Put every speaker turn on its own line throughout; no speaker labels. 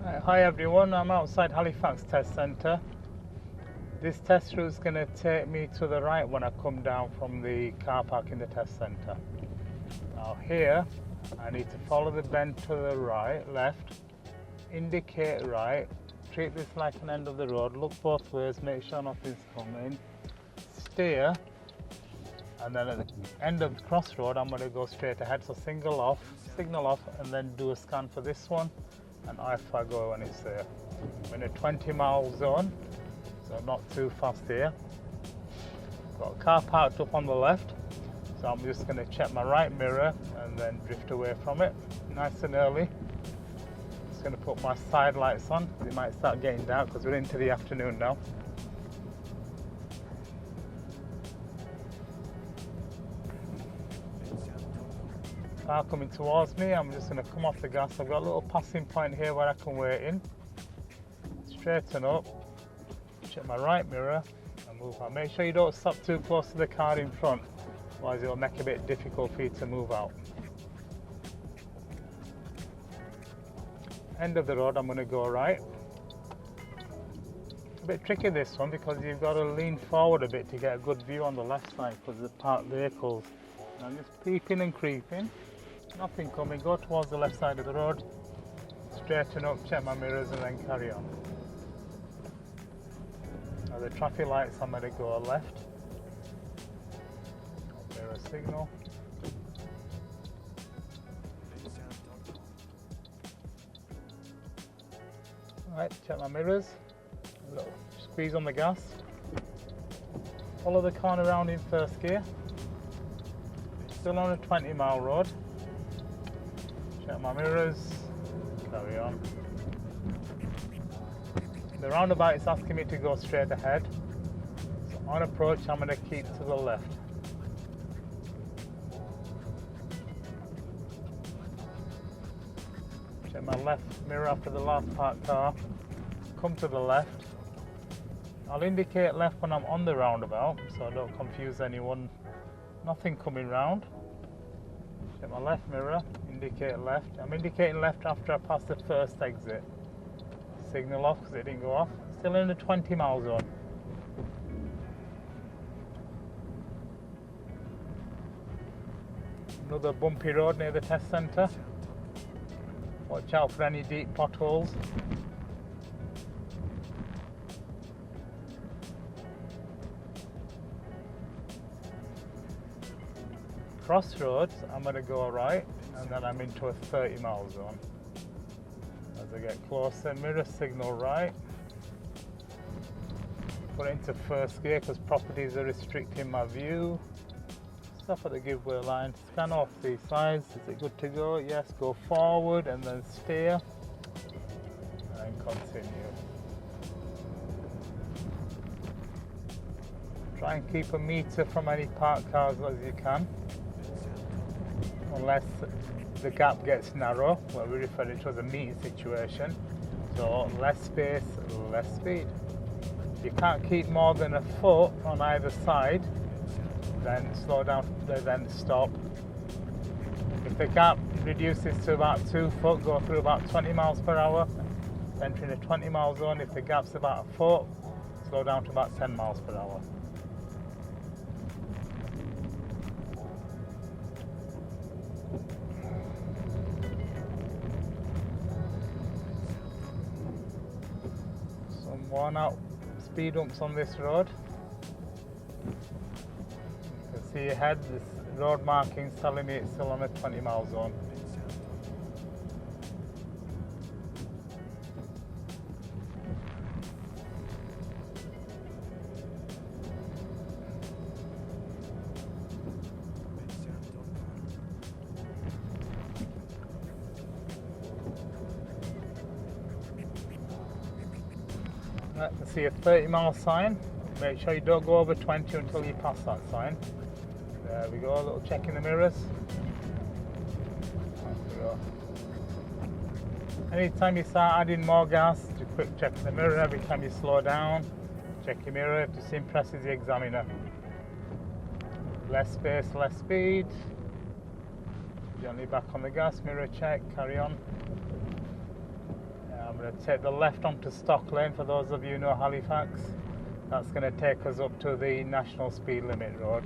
Hi everyone, I'm outside Halifax Test Centre. This test route is going to take me to the right when I come down from the car park in the test centre. Now here, I need to follow the bend to the right, left, indicate right, treat this like an end of the road, look both ways, make sure nothing's coming, steer, and then at the end of the crossroad I'm going to go straight ahead, so signal off, and then do a scan for this one, and I go when it's there. I'm in a 20-mile zone, so not too fast here. Got a car parked up on the left, so I'm just going to check my right mirror and then drift away from it, nice and early. Just going to put my side lights on, it might start getting dark because we're into the afternoon now. Car coming towards me, I'm just going to come off the gas. I've got a little passing point here where I can wait in. Straighten up, check my right mirror and move out. Make sure you don't stop too close to the car in front, otherwise it'll make it a bit difficult for you to move out. End of the road, I'm going to go right. A bit tricky this one because you've got to lean forward a bit to get a good view on the left side because of the parked vehicles. I'm just peeping and creeping, nothing coming, go towards the left side of the road, straighten up, check my mirrors and then carry on. Now the traffic lights, I'm going to go left, mirror signal. Right, check my mirrors, a little squeeze on the gas, follow the corner around in first gear. Still on a 20-mile road. Check my mirrors, carry on. The roundabout is asking me to go straight ahead. So on approach, I'm going to keep to the left. Check my left mirror after the last parked car. Come to the left. I'll indicate left when I'm on the roundabout, so I don't confuse anyone. Nothing coming round. Check my left mirror, indicate left. I'm indicating left after I pass the first exit. Signal off because it didn't go off. Still in the 20-mile zone. Another bumpy road near the test centre. Watch out for any deep potholes. Crossroads, I'm going to go right and then I'm into a 30-mile zone. As I get closer, mirror signal right. Put it into first gear because properties are restricting my view. Stop at the giveaway line, scan off these sides. Is it good to go? Yes, go forward and then steer and continue. Try and keep a meter from any parked cars as you can, unless the gap gets narrow, where we refer to it as a meeting situation. So less space, less speed. If you can't keep more than a foot on either side, then slow down, then stop. If the gap reduces to about 2 foot, go through about 20 miles per hour, entering a 20-mile zone. If the gap's about a foot, slow down to about 10 miles per hour. Worn out speed bumps on this road. You can see ahead, this road marking is telling me it's still on a 20-mile zone. I can see a 30-mile sign. Make sure you don't go over 20 until you pass that sign. There we go, a little check in the mirrors. There we go. Anytime you start adding more gas, do a quick check in the mirror. Every time you slow down, check your mirror if this impresses the examiner. Less space, less speed. Gently back on the gas, mirror check, carry on. I'm going going to take the left onto Stock Lane for those of you who know Halifax. That's going to take us up to the national speed limit road.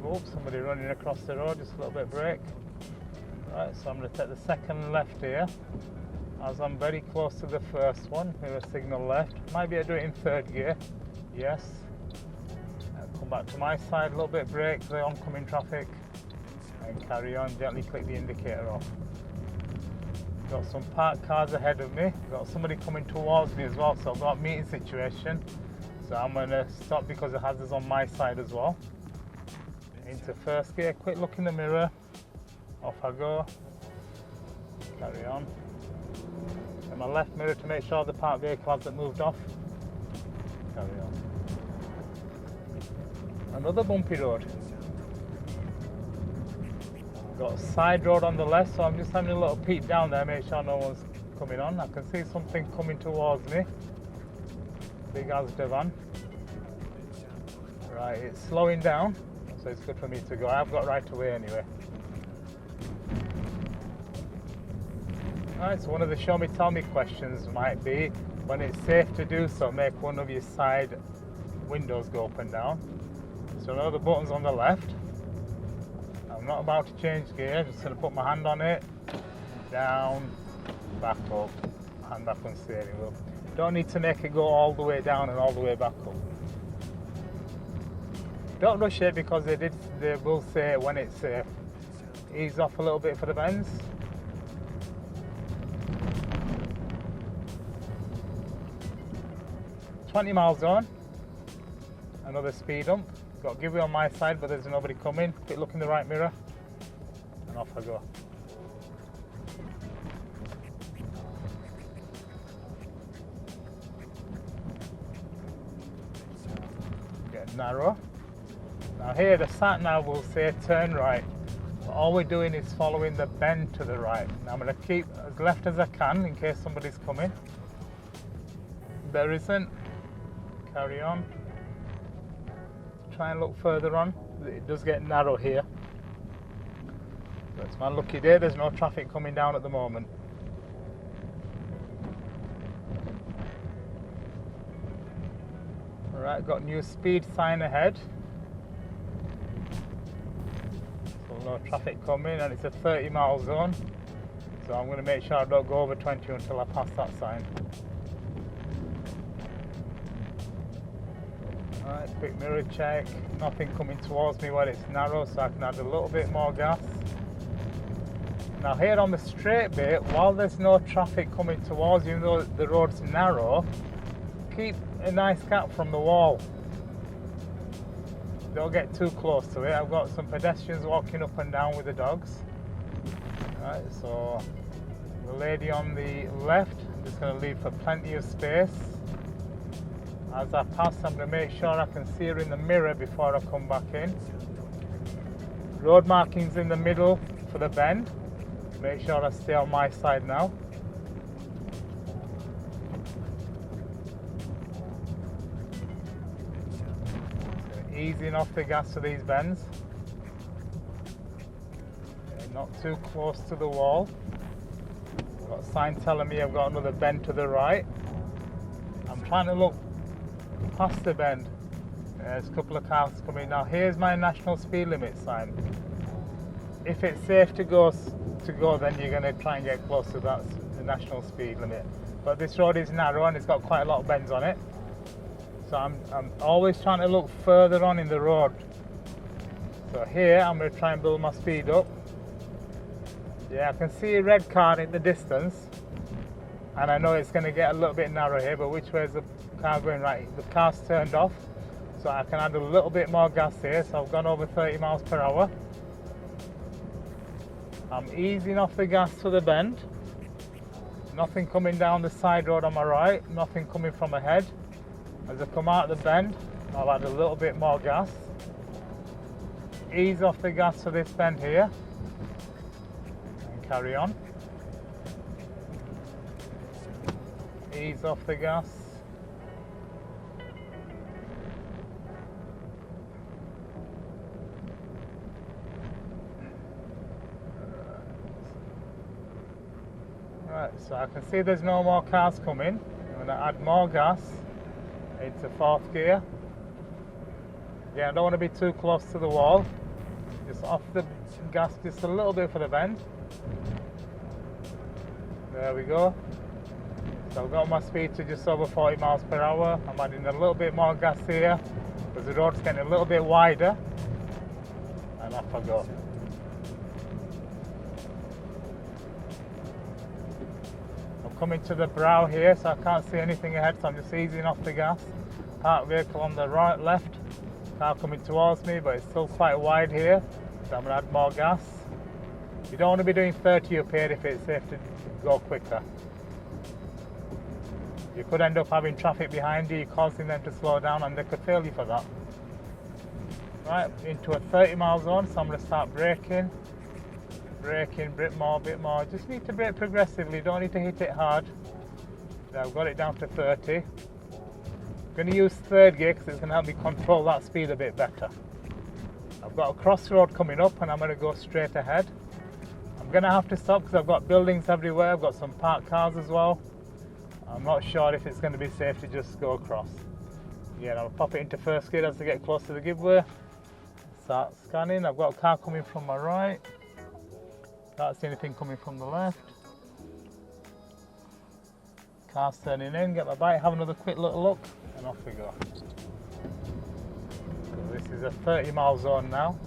Oh, somebody running across the road, just a little bit of brake. Right, so I'm going to take the second left here, as I'm very close to the first one. Here's a signal left. Might be able to do it in third gear. Yes. Come back to my side, a little bit of brake for the oncoming traffic, and carry on. Gently click the indicator off. Got some parked cars ahead of me. Got somebody coming towards me as well, so I've got a meeting situation. So I'm going to stop because the hazard's on my side as well. Into first gear, quick look in the mirror. Off I go. Carry on. And my left mirror to make sure the parked vehicle hasn't moved off. Carry on. Another bumpy road. Got a side road on the left, so I'm just having a little peek down there, make sure no one's coming on. I can see something coming towards me. Big Asda van. Right, it's slowing down, so it's good for me to go. I've got right away anyway. Right, so one of the show me tell me questions might be, when it's safe to do so, make one of your side windows go up and down. So now the button's on the left. I'm not about to change gear, just going to put my hand on it, down, back up, hand back on steering wheel. Don't need to make it go all the way down and all the way back up. Don't rush it because they will say when it's safe. Ease off a little bit for the bends. "20 miles zone." Another speed hump. Got give way on my side, but there's nobody coming. Quick look in the right mirror, and off I go. Getting narrow. Now here the sat nav will say turn right, but all we're doing is following the bend to the right. Now I'm going to keep as left as I can in case somebody's coming. There isn't. Carry on. Try and look further on. It does get narrow here. That's my lucky day, there's no traffic coming down at the moment. Alright, got new speed sign ahead. So no traffic coming, and it's a 30 mile zone. So I'm going to make sure I don't go over 20 until I pass that sign. Alright, quick mirror check. Nothing coming towards me where it's narrow, so I can add a little bit more gas. Now here on the straight bit, while there's no traffic coming towards you, even though the road's narrow, keep a nice gap from the wall. Don't get too close to it. I've got some pedestrians walking up and down with the dogs. Right, so the lady on the left, I'm just going to leave for plenty of space. As I pass, I'm going to make sure I can see her in the mirror before I come back in. Road markings in the middle for the bend. Make sure I stay on my side now. Easing off the gas to these bends. Okay, not too close to the wall. Got a sign telling me I've got another bend to the right. I'm trying to look past the bend. There's a couple of cars coming. Now here's my national speed limit sign. If it's safe to go, then you're going to try and get close to that, the national speed limit. But this road is narrow and it's got quite a lot of bends on it. So I'm always trying to look further on in the road. So here I'm going to try and build my speed up. Yeah, I can see a red car in the distance. And I know it's going to get a little bit narrow here, but which way is the car going? Right, the car's turned off, so I can add a little bit more gas here. So I've gone over 30 miles per hour. I'm easing off the gas to the bend. Nothing coming down the side road on my right, nothing coming from ahead. As I come out of the bend, I'll add a little bit more gas. Ease off the gas to this bend here, and carry on. Ease off the gas. Right, So I can see there's no more cars coming. I'm going to add more gas into fourth gear. Yeah, I don't want to be too close to the wall. Just off the gas just a little bit for the bend. There we go. So I've got my speed to just over 40 miles per hour. I'm adding a little bit more gas here because the road's getting a little bit wider. And off I go. I'm coming to the brow here, so I can't see anything ahead, so I'm just easing off the gas. Parked vehicle on the right, left. Car coming towards me, but it's still quite wide here, so I'm going to add more gas. You don't want to be doing 30 up here if it's safe to go quicker. You could end up having traffic behind you, causing them to slow down, and they could fail you for that. Right, into a 30 mile zone, so I'm going to start braking. Braking, bit more. Just need to brake progressively, don't need to hit it hard. So I've got it down to 30. I'm going to use third gear because it's going to help me control that speed a bit better. I've got a crossroad coming up and I'm going to go straight ahead. I'm going to have to stop because I've got buildings everywhere. I've got some parked cars as well. I'm not sure if it's going to be safe to just go across. Yeah, I'll pop it into first gear as I get close to the giveaway. Start scanning. I've got a car coming from my right. Can't see anything coming from the left. Car's turning in, get my bike, have another quick little look, and off we go. So this is a 30 mile zone now.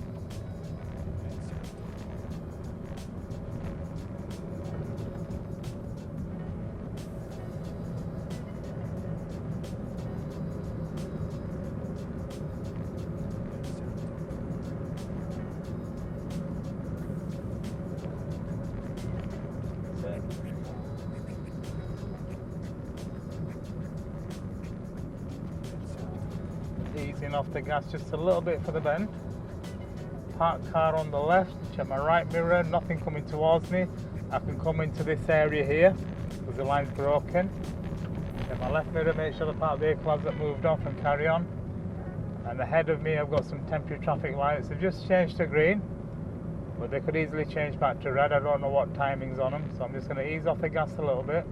Easing off the gas just a little bit for the bend. Parked car on the left, check my right mirror, nothing coming towards me. I can come into this area here because the line's broken. Check my left mirror, make sure the parked vehicle hasn't moved off, and carry on. And ahead of me I've got some temporary traffic lights. They've just changed to green, but they could easily change back to red. I don't know what timing's on them, so I'm just going to ease off the gas a little bit.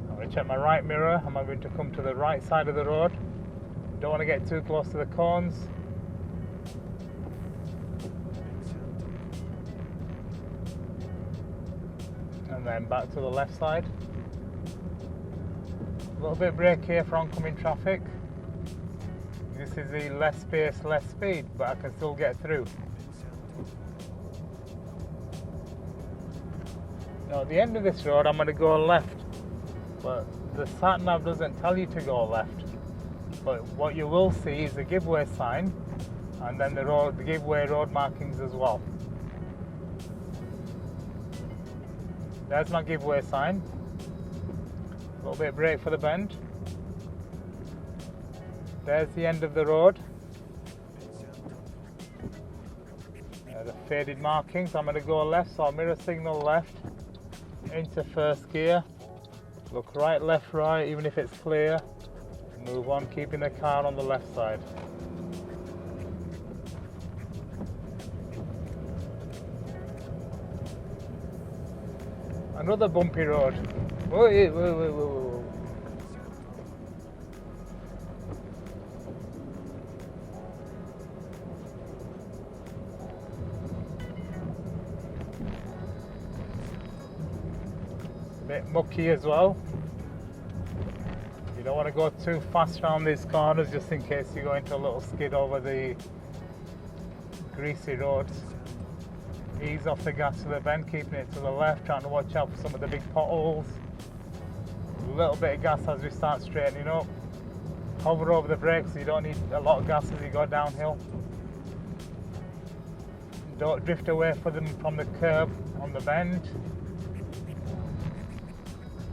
I'm going to check my right mirror. I'm going to come to the right side of the road. Don't want to get too close to the cones. And then back to the left side. A little bit of brake here for oncoming traffic. This is the less space, less speed, but I can still get through. Now at the end of this road I'm going to go left, but the sat nav doesn't tell you to go left. But what you will see is the giveaway sign, and then the giveaway road markings as well. There's my giveaway sign. A little bit of brake for the bend. There's the end of the road. The faded markings. I'm going to go left, so I'll mirror signal left into first gear. Look right, left, right, even if it's clear. Move on, keeping the car on the left side. Another bumpy road. Whoa, whoa, whoa, whoa, whoa. A bit mucky as well. You don't want to go too fast around these corners just in case you go into a little skid over the greasy roads. Ease off the gas to the bend, keeping it to the left, trying to watch out for some of the big potholes. A little bit of gas as we start straightening up. Hover over the brakes so you don't need a lot of gas as you go downhill. Don't drift away from the curb on the bend.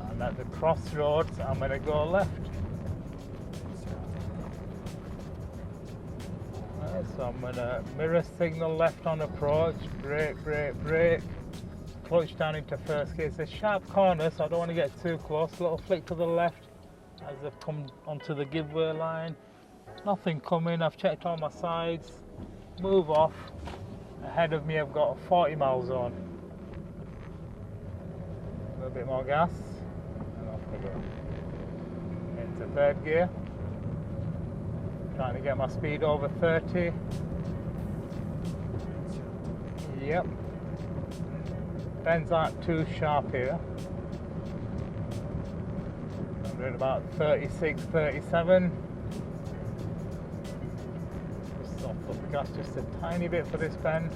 And at the crossroads I'm going to go left. So I'm going to mirror signal left on approach, brake, brake, brake, clutch down into first gear. It's a sharp corner, so I don't want to get too close. A little flick to the left as I've come onto the giveaway line. Nothing coming, I've checked all my sides. Move off. Ahead of me I've got a 40 mile zone. little bit more gas, and off we go. Into third gear. Trying to get my speed over 30. Yep. Bends aren't too sharp here. I'm doing about 36, 37. Just off the gas just a tiny bit for this bend.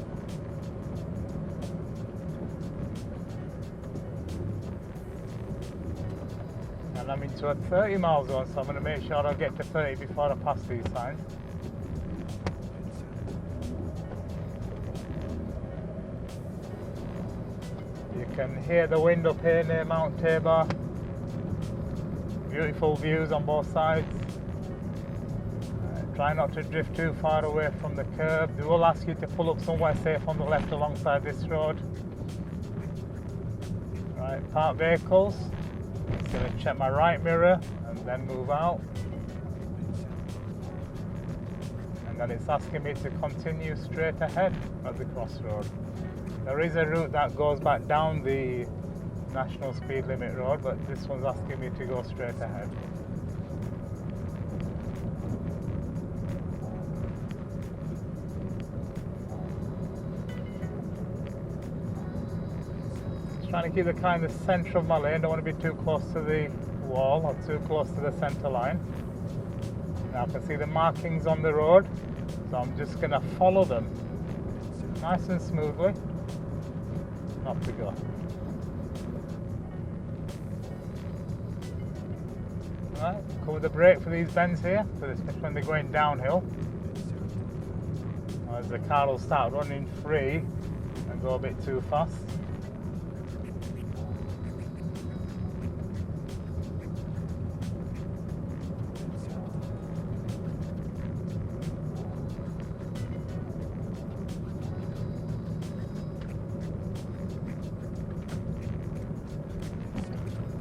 And I'm into a 30 mile zone, so I'm going to make sure I get to 30 before I pass these signs. You can hear the wind up here near Mount Tabor. Beautiful views on both sides. Try not to drift too far away from the curb. They will ask you to pull up somewhere safe on the left alongside this road. Right, park vehicles. Just going to check my right mirror and then move out. And then it's asking me to continue straight ahead at the crossroad. There is a route that goes back down the national speed limit road, but this one's asking me to go straight ahead. Just trying to keep the kind of centre of my lane. Don't want to be too close to the wall or too close to the centre line. Now I can see the markings on the road, so I'm just going to follow them nice and smoothly. Off we go. Right, cover the brake for these bends here, especially when they're going downhill. As the car will start running free and go a bit too fast.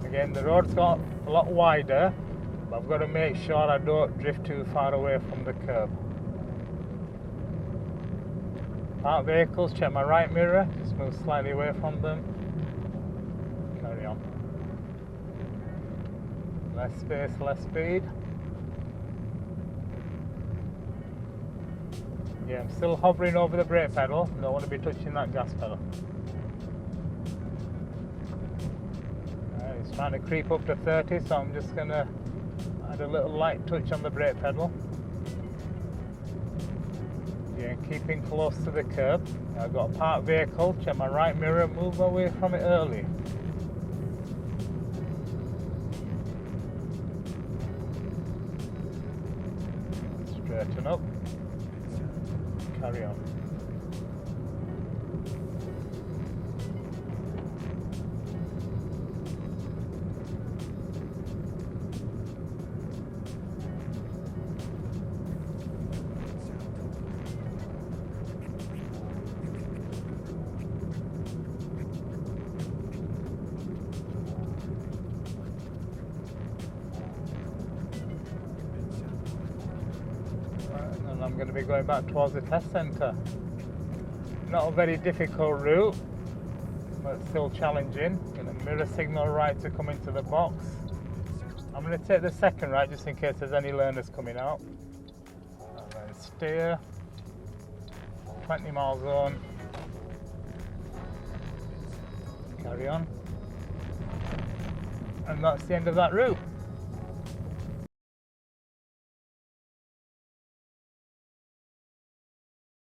Again, the road's got a lot wider, but I've got to make sure I don't drift too far away from the curb. Park vehicles, check my right mirror, just move slightly away from them. Carry on. Less space, less speed. Yeah, I'm still hovering over the brake pedal, don't want to be touching that gas pedal. It's trying to creep up to 30, so I'm just going to add a little light touch on the brake pedal. Again, keeping close to the curb. I've got a parked vehicle, check my right mirror, move away from it early. Straighten up. Carry on. I'm going to be going back towards the test centre. Not a very difficult route, but still challenging. Going to mirror signal right to come into the box. I'm going to take the second right just in case there's any learners coming out. And then steer. 20 mile zone. Carry on. And that's the end of that route.